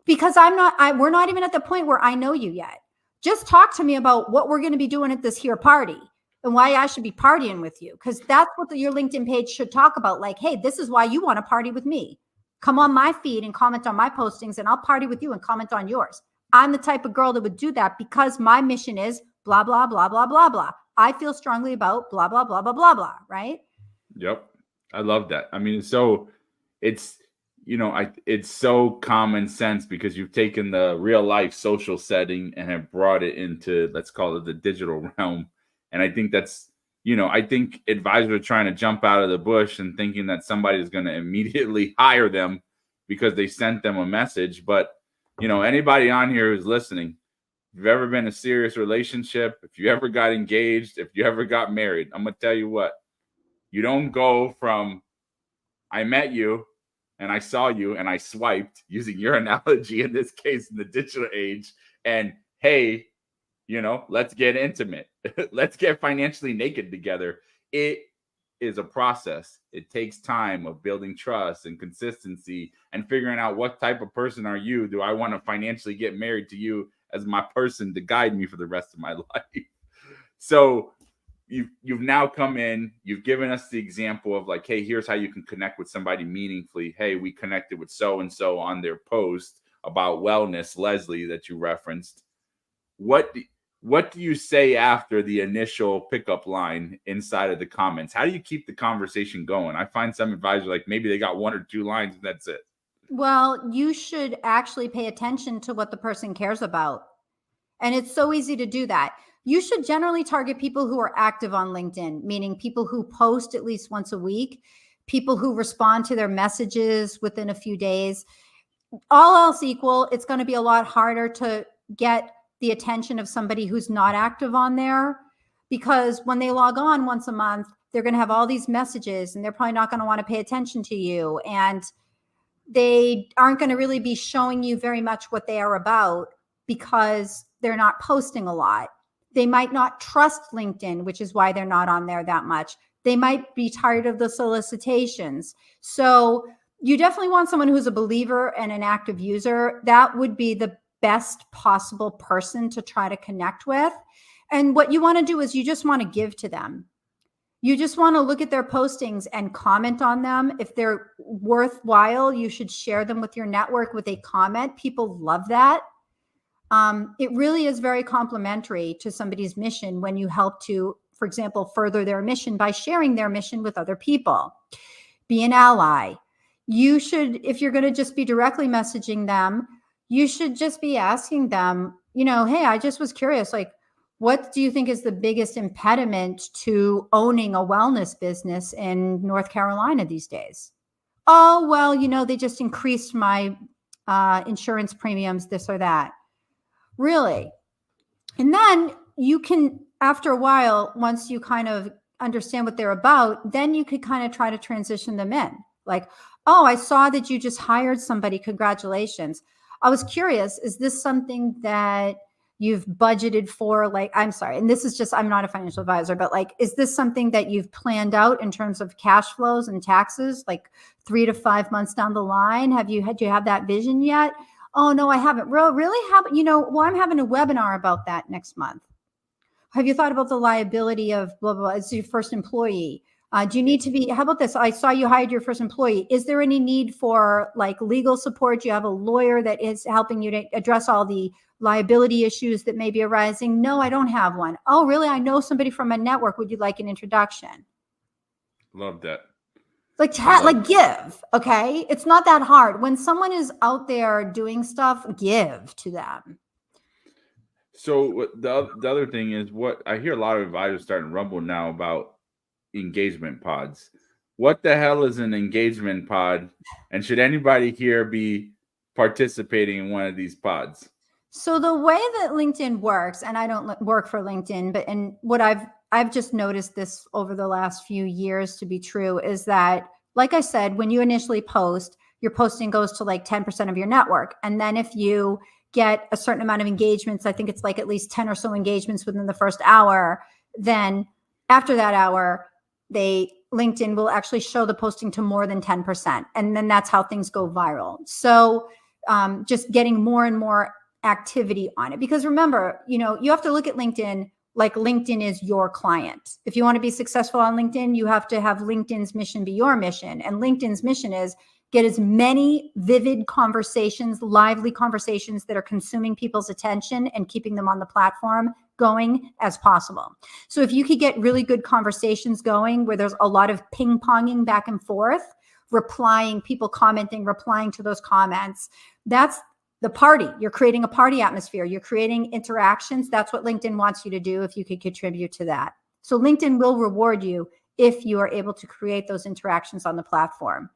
Because we're not even at the point where I know you yet. Just talk to me about what we're going to be doing at this here party and why I should be partying with you. Because that's what your LinkedIn page should talk about. Like, hey, this is why you want to party with me. Come on my feed and comment on my postings and I'll party with you and comment on yours. I'm the type of girl that would do that because my mission is blah, blah, blah, blah, blah, blah. I feel strongly about blah, blah, blah, blah, blah, blah, right? Yep. I love that. I mean, it's so common sense because you've taken the real life social setting and have brought it into, let's call it the digital realm. And I think I think advisors are trying to jump out of the bush and thinking that somebody is going to immediately hire them because they sent them a message. But, anybody on here who's listening, if you've ever been in a serious relationship, if you ever got engaged, if you ever got married, I'm going to tell you what, you don't go from I met you and I saw you and I swiped, using your analogy in this case in the digital age, and hey, let's get intimate. Let's get financially naked together. It is a process. It takes time of building trust and consistency and figuring out what type of person are you. Do I want to financially get married to you as my person to guide me for the rest of my life? So you've now come in, you've given us the example of like, hey, here's how you can connect with somebody meaningfully. Hey, we connected with so-and-so on their post about wellness, Leslie, that you referenced. What do you say after the initial pickup line inside of the comments? How do you keep the conversation going? I find some advisors like maybe they got 1 or 2 lines and that's it. Well, you should actually pay attention to what the person cares about. And it's so easy to do that. You should generally target people who are active on LinkedIn, meaning people who post at least once a week, people who respond to their messages within a few days. All else equal, it's going to be a lot harder to get the attention of somebody who's not active on there, because when they log on once a month, they're going to have all these messages and they're probably not going to want to pay attention to you. And they aren't going to really be showing you very much what they are about because they're not posting a lot. They might not trust LinkedIn, which is why they're not on there that much. They might be tired of the solicitations. So you definitely want someone who's a believer and an active user. That would be the best possible person to try to connect with. And what you want to do is you just want to give to them. You just want to look at their postings and comment on them. If they're worthwhile, you should share them with your network with a comment. People love that. It really is very complimentary to somebody's mission when you help to, for example, further their mission by sharing their mission with other people. Be an ally. You should, if you're going to just be directly messaging them, you should just be asking them, hey, I just was curious, like, what do you think is the biggest impediment to owning a wellness business in North Carolina these days? Oh, well, they just increased my insurance premiums, this or that. Really? And then you can, after a while, once you kind of understand what they're about, then you could kind of try to transition them in. Like, oh, I saw that you just hired somebody. Congratulations. I was curious, is this something that you've budgeted for? Like, I'm sorry, and this is just, I'm not a financial advisor, but like, is this something that you've planned out in terms of cash flows and taxes, like 3 to 5 months down the line? Do you have that vision yet? Oh, no, I haven't. Really? I'm having a webinar about that next month. Have you thought about the liability of blah, blah, blah? It's your first employee. Do you need to be, how about this? I saw you hired your first employee. Is there any need for like legal support? Do you have a lawyer that is helping you to address all the liability issues that may be arising? No, I don't have one. Oh, really? I know somebody from a network. Would you like an introduction? Love that. Like give. Okay. It's not that hard. When someone is out there doing stuff, give to them. So the other thing is, what I hear a lot of advisors starting to rumble now about engagement pods. What the hell is an engagement pod? And should anybody here be participating in one of these pods? So the way that LinkedIn works, and I don't work for LinkedIn, but and what I've just noticed this over the last few years to be true is that, like I said, when you initially post, your posting goes to like 10% of your network. And then if you get a certain amount of engagements, I think it's like at least 10 or so engagements within the first hour, then after that hour, LinkedIn will actually show the posting to more than 10%. And then that's how things go viral. So just getting more and more activity on it, because remember, you have to look at LinkedIn like LinkedIn is your client. If you want to be successful on LinkedIn, you have to have LinkedIn's mission be your mission. And LinkedIn's mission is get as many vivid conversations, lively conversations that are consuming people's attention and keeping them on the platform going as possible. So if you could get really good conversations going where there's a lot of ping-ponging back and forth, replying, people commenting, replying to those comments, that's the party. You're creating a party atmosphere. You're creating interactions. That's what LinkedIn wants you to do if you could contribute to that. So LinkedIn will reward you if you are able to create those interactions on the platform.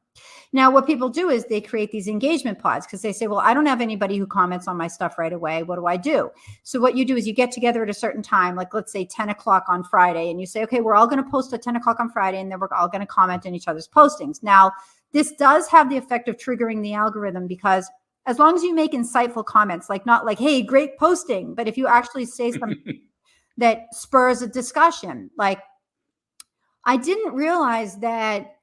Now, what people do is they create these engagement pods because they say, well, I don't have anybody who comments on my stuff right away. What do I do? So what you do is you get together at a certain time, like let's say 10 o'clock on Friday, and you say, okay, we're all going to post at 10 o'clock on Friday, and then we're all going to comment on each other's postings. Now, this does have the effect of triggering the algorithm, because as long as you make insightful comments, like not like, hey, great posting, but if you actually say something that spurs a discussion, like, I didn't realize that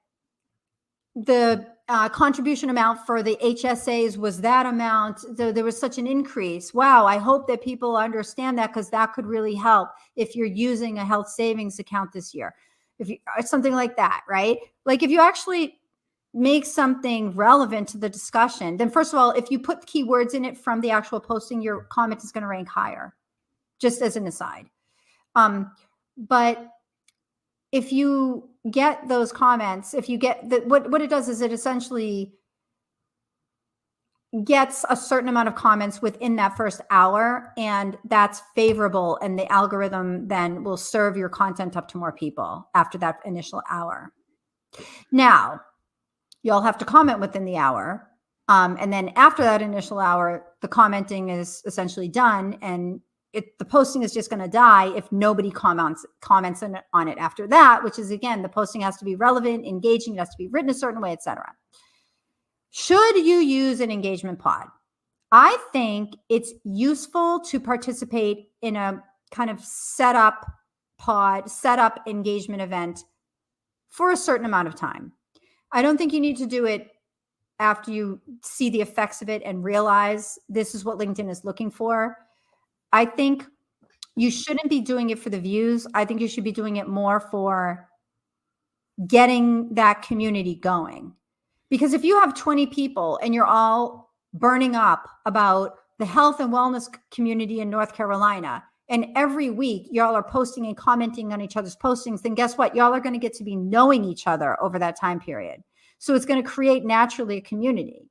the contribution amount for the HSAs was that amount. There was such an increase. Wow. I hope that people understand that, because that could really help if you're using a health savings account this year. If you, something like that, right? Like if you actually make something relevant to the discussion, then first of all, if you put keywords in it from the actual posting, your comment is going to rank higher, just as an aside. But if you get those comments, if you get that, what it does is it essentially gets a certain amount of comments within that first hour, and that's favorable. And the algorithm then will serve your content up to more people after that initial hour. Now, you'll have to comment within the hour. And then after that initial hour, the commenting is essentially done, and the posting is just going to die if nobody comments on it after that, which is, again, the posting has to be relevant, engaging, it has to be written a certain way, etc. Should you use an engagement pod? I think it's useful to participate in a kind of setup engagement event for a certain amount of time. I don't think you need to do it after you see the effects of it and realize this is what LinkedIn is looking for. I think you shouldn't be doing it for the views. I think you should be doing it more for getting that community going. Because if you have 20 people and you're all burning up about the health and wellness community in North Carolina, and every week y'all are posting and commenting on each other's postings, then guess what? Y'all are going to get to be knowing each other over that time period. So it's going to create naturally a community.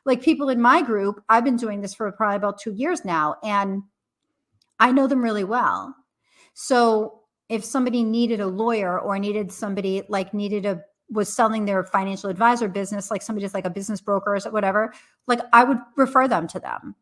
Like people in my group, I've been doing this for probably about 2 years now, and I know them really well. So if somebody needed a lawyer or needed somebody was selling their financial advisor business, like somebody just like a business broker or whatever, like I would refer them to them.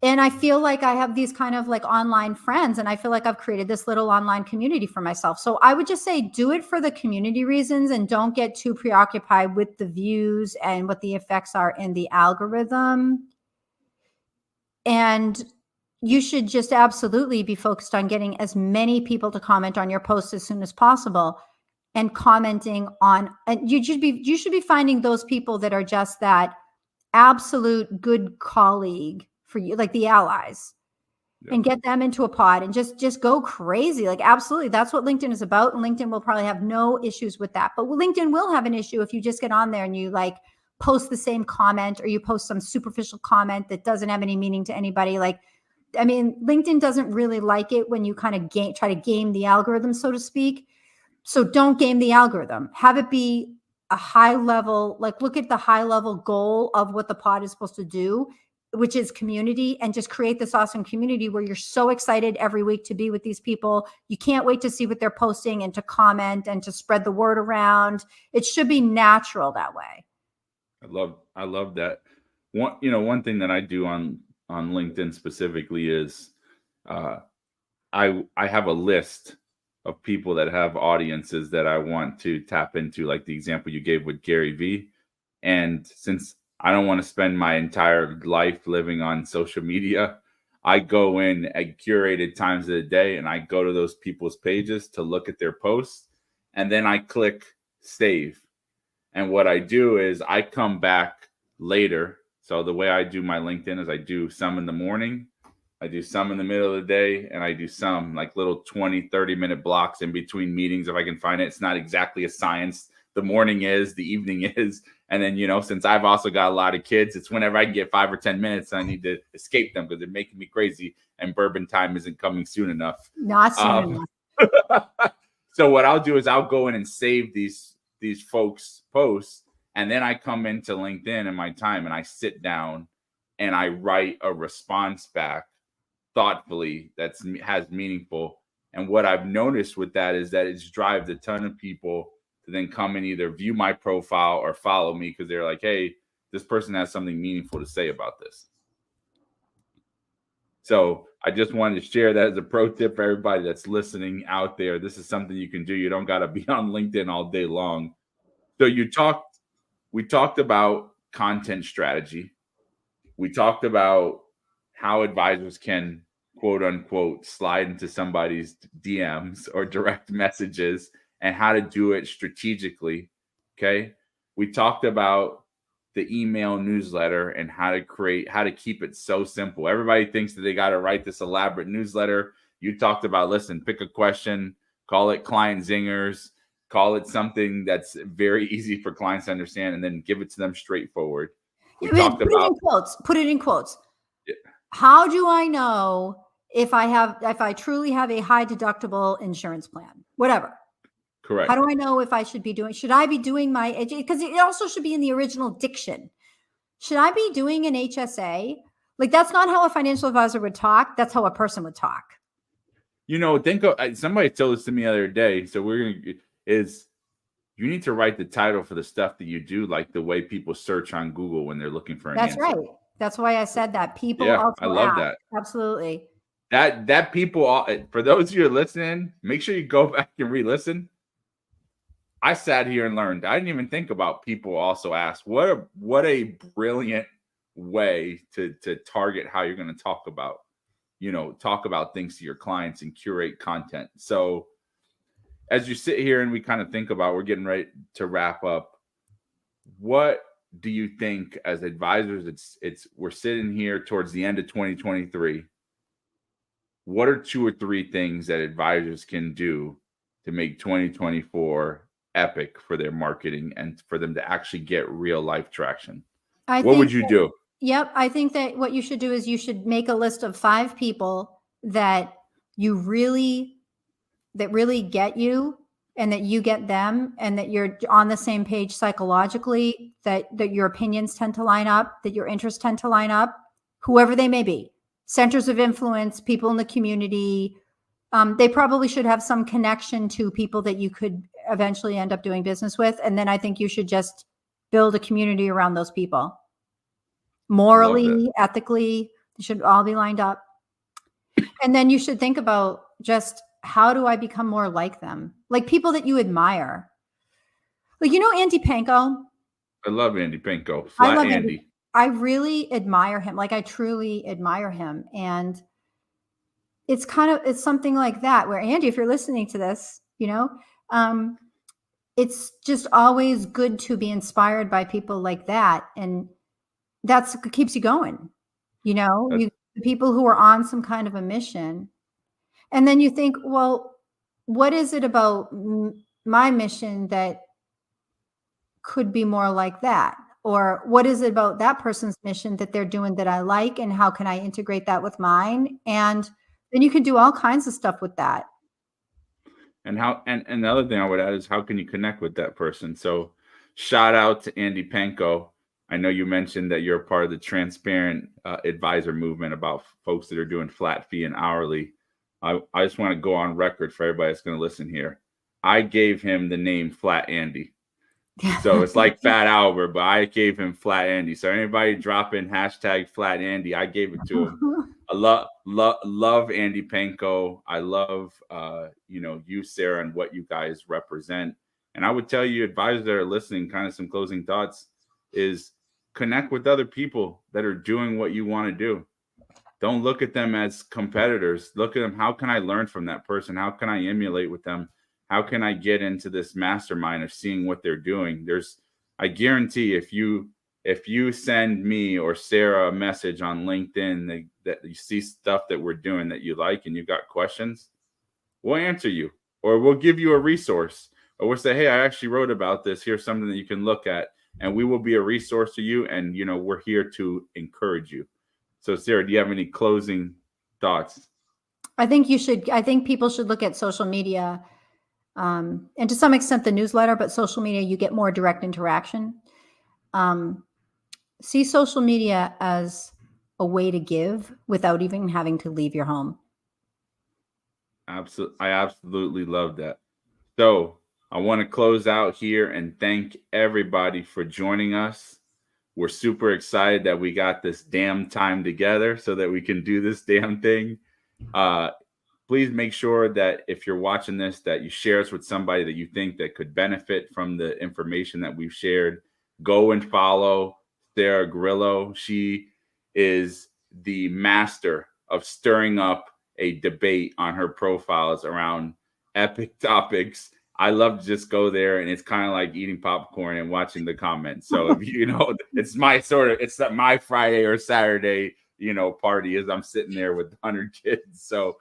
And I feel like I have these kind of like online friends, and I feel like I've created this little online community for myself. So I would just say do it for the community reasons, and don't get too preoccupied with the views and what the effects are in the algorithm. And you should just absolutely be focused on getting as many people to comment on your posts as soon as possible, and commenting on, and you should be finding those people that are just that absolute good colleague for you, like the allies, and get them into a pod and just go crazy. Like, absolutely. That's what LinkedIn is about. And LinkedIn will probably have no issues with that, but LinkedIn will have an issue if you just get on there and you like post the same comment, or you post some superficial comment that doesn't have any meaning to anybody. Like, I mean, LinkedIn doesn't really like it when you kind of try to game the algorithm, so to speak. So don't game the algorithm. Have it be a high level, like look at the high level goal of what the pod is supposed to do, which is community, and just create this awesome community where you're so excited every week to be with these people. You can't wait to see what they're posting and to comment and to spread the word around. It should be natural that way. I love that. One thing that I do on LinkedIn specifically is I have a list of people that have audiences that I want to tap into, like the example you gave with Gary V. And since I don't want to spend my entire life living on social media, I go in at curated times of the day and I go to those people's pages to look at their posts, and then I click save. And what I do is I come back later. So the way I do my LinkedIn is I do some in the morning, I do some in the middle of the day, and I do some like little 20, 30-minute blocks in between meetings if I can find it. It's not exactly a science. The morning is, the evening is. And then, since I've also got a lot of kids, it's whenever I can get 5 or 10 minutes, I need to escape them because they're making me crazy and bourbon time isn't coming soon enough. Not soon enough. So what I'll do is I'll go in and save these folks' posts, and then I come into LinkedIn in my time and I sit down and I write a response back thoughtfully has meaningful. And what I've noticed with that is that it's driven a ton of people to then come and either view my profile or follow me because they're like, hey, this person has something meaningful to say about this. So I just wanted to share that as a pro tip for everybody that's listening out there. This is something you can do. You don't got to be on LinkedIn all day long. So we talked about content strategy. We talked about how advisors can, quote unquote, slide into somebody's DMs or direct messages and how to do it strategically. Okay. We talked about the email newsletter and how to keep it so simple. Everybody thinks that they got to write this elaborate newsletter. You talked about, listen, pick a question, call it client zingers, call it something that's very easy for clients to understand, and then give it to them straightforward. We talked about put it in quotes. Yeah. How do I know if I truly have a high deductible insurance plan? Whatever. Correct. How do I know if should I be doing because it also should be in the original diction. Should I be doing an HSA? Like, that's not how a financial advisor would talk. That's how a person would talk. Somebody told us to me the other day. So you need to write the title for the stuff that you do, like the way people search on Google when they're looking for an answer. That's right. That's why I said that. People I love that. Absolutely. That people, for those of you listening, make sure you go back and re-listen. I sat here and learned. I didn't even think about people also ask. What a brilliant way to target how you're going to talk about things to your clients and curate content. So as you sit here and we kind of think about, we're getting ready to wrap up. What do you think as advisors? We're sitting here towards the end of 2023. What are 2 or 3 things that advisors can do to make 2024 epic for their marketing and for them to actually get real life traction? What would you do? Yep. I think that what you should do is you should make a list of 5 people that really get you and that you get them, and that you're on the same page psychologically, that your opinions tend to line up, that your interests tend to line up, whoever they may be, centers of influence, people in the community. They probably should have some connection to people that you could eventually end up doing business with. And then I think you should just build a community around those people. Morally, ethically, they should all be lined up. And then you should think about just, how do I become more like them? Like people that you admire. Like, Andy Panko? I love Andy Panko. I love Andy. I really admire him. Like, I truly admire him. And it's something like that where, Andy, if you're listening to this, it's just always good to be inspired by people like that. And that's what keeps you going. The people who are on some kind of a mission. And then you think, well, what is it about my mission that could be more like that? Or what is it about that person's mission that they're doing that I like? And how can I integrate that with mine? And then you can do all kinds of stuff with that. And and the other thing I would add is how can you connect with that person? So shout out to Andy Panko. I know you mentioned that you're a part of the transparent advisor movement about folks that are doing flat fee and hourly. I just want to go on record for everybody that's going to listen here. I gave him the name Flat Andy. So it's like Fat Albert, but I gave him Flat Andy. So anybody dropping hashtag Flat Andy, I gave it to him. I love Andy Panko. I love you, Sarah, and what you guys represent. And I would tell you, advisors that are listening, kind of some closing thoughts is connect with other people that are doing what you want to do. Don't look at them as competitors. Look at them. How can I learn from that person? How can I emulate with them? How can I get into this mastermind of seeing what they're doing? I guarantee if you send me or Sarah a message on LinkedIn that you see stuff that we're doing that you like and you've got questions, we'll answer you, or we'll give you a resource, or we'll say, hey, I actually wrote about this. Here's something that you can look at, and we will be a resource to you. And, we're here to encourage you. So, Sarah, do you have any closing thoughts? I think people should look at social media, and to some extent the newsletter, but social media, you get more direct interaction. See social media as a way to give without even having to leave your home. Absolutely. I absolutely love that. So I want to close out here and thank everybody for joining us. We're super excited that we got this damn time together so that we can do this damn thing. Please make sure that if you're watching this, that you share us with somebody that you think that could benefit from the information that we've shared. Go and follow Sara Grillo. She is the master of stirring up a debate on her profiles around epic topics. I love to just go there, and it's kind of like eating popcorn and watching the comments. So if it's my Friday or Saturday, party as I'm sitting there with 100 kids. So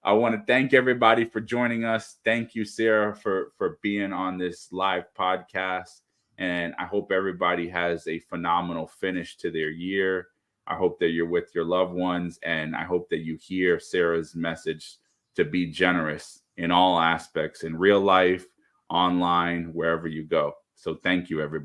I want to thank everybody for joining us. Thank you, Sarah, for being on this live podcast. And I hope everybody has a phenomenal finish to their year. I hope that you're with your loved ones, and I hope that you hear Sarah's message to be generous in all aspects, in real life, online, wherever you go. So thank you, everybody.